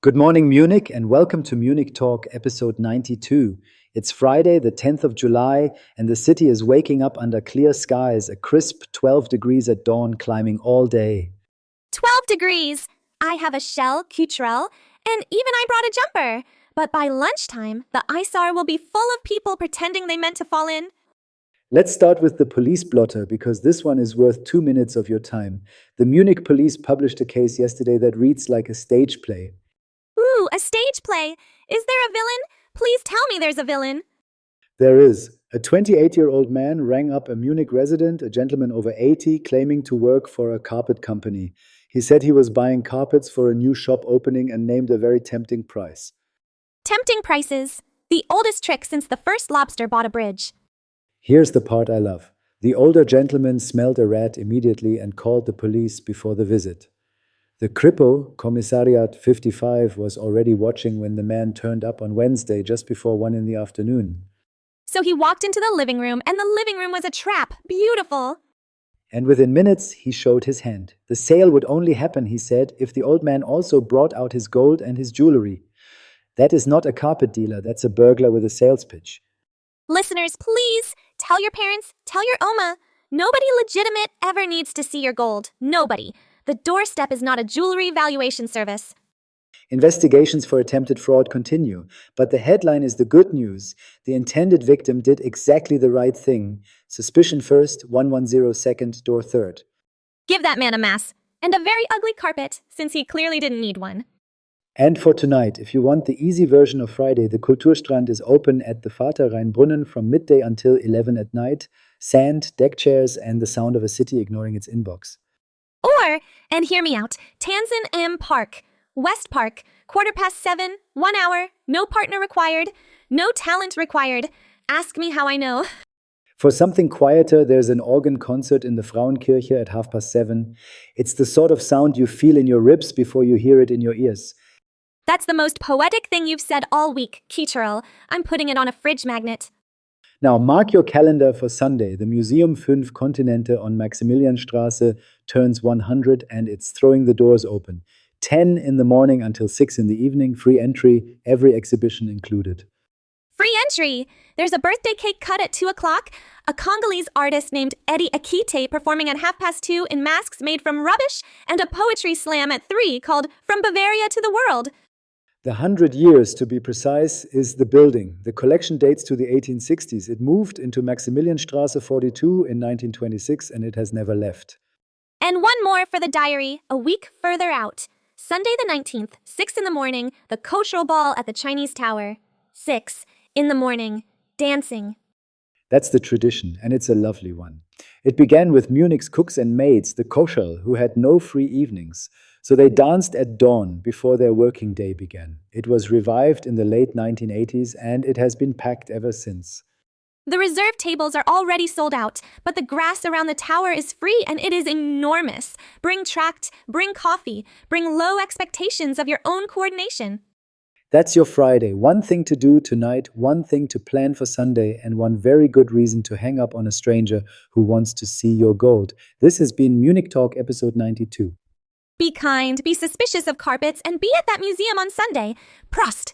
Good morning, Munich, and welcome to Munich Talk, episode 92. It's Friday, the 10th of July, and the city is waking up under clear skies, a crisp 12 degrees at dawn, climbing all day. 12 degrees! I have a shell, CTRL, and even I brought a jumper. But by lunchtime, the ISAR will be full of people pretending they meant to fall in. Let's start with the police blotter, because this one is worth 2 minutes of your time. The Munich police published a case yesterday that reads like a stage play. Ooh, a stage play! Is there a villain? Please tell me there's a villain. There is. A 28-year-old man rang up a Munich resident, a gentleman over 80, claiming to work for a carpet company. He said he was buying carpets for a new shop opening and named a very tempting price. Tempting prices. The oldest trick since the first lobster bought a bridge. Here's the part I love. The older gentleman smelled a rat immediately and called the police before the visit. The Kripo, Commissariat 55, was already watching when the man turned up on Wednesday just before 1 in the afternoon. So he walked into the living room, and the living room was a trap. Beautiful. And within minutes, he showed his hand. The sale would only happen, he said, if the old man also brought out his gold and his jewelry. That is not a carpet dealer, that's a burglar with a sales pitch. Listeners, please, tell your parents, tell your Oma. Nobody legitimate ever needs to see your gold. Nobody. The doorstep is not a jewelry valuation service. Investigations for attempted fraud continue, but the headline is the good news. The intended victim did exactly the right thing. Suspicion first, 110 second, door third. Give that man a mass. And a very ugly carpet, since he clearly didn't need one. And for tonight, if you want the easy version of Friday, the Kulturstrand is open at the Vater-Rhein-Brunnen from midday until 11 at night. Sand, deck chairs, and the sound of a city ignoring its inbox. Or, and hear me out, Tanzan M Park, West Park, 7:15, 1 hour, no partner required, no talent required. Ask me how I know. For something quieter, there's an organ concert in the Frauenkirche at 7:30. It's the sort of sound you feel in your ribs before you hear it in your ears. That's the most poetic thing you've said all week, CTRL. I'm putting it on a fridge magnet. Now mark your calendar for Sunday. The Museum 5 Kontinente on Maximilianstraße turns 100 and it's throwing the doors open. 10 in the morning until 6 in the evening, free entry, every exhibition included. Free entry! There's a birthday cake cut at 2 o'clock, a Congolese artist named Eddie Akite performing at 2:30 in masks made from rubbish, and a poetry slam at 3 called From Bavaria to the World. The 100 years, to be precise, is the building. The collection dates to the 1860s. It moved into Maximilianstraße 42 in 1926 and it has never left. And one more for the diary, a week further out. Sunday the 19th, 6 in the morning, the cultural ball at the Chinese Tower. 6 in the morning, dancing. That's the tradition, and it's a lovely one. It began with Munich's cooks and maids, the Koschel, who had no free evenings. So they danced at dawn before their working day began. It was revived in the late 1980s, and it has been packed ever since. The reserve tables are already sold out, but the grass around the tower is free and it is enormous. Bring tract, bring coffee, bring low expectations of your own coordination. That's your Friday. One thing to do tonight, one thing to plan for Sunday, and one very good reason to hang up on a stranger who wants to see your gold. This has been Munich Talk, episode 92. Be kind, be suspicious of carpets, and be at that museum on Sunday. Prost!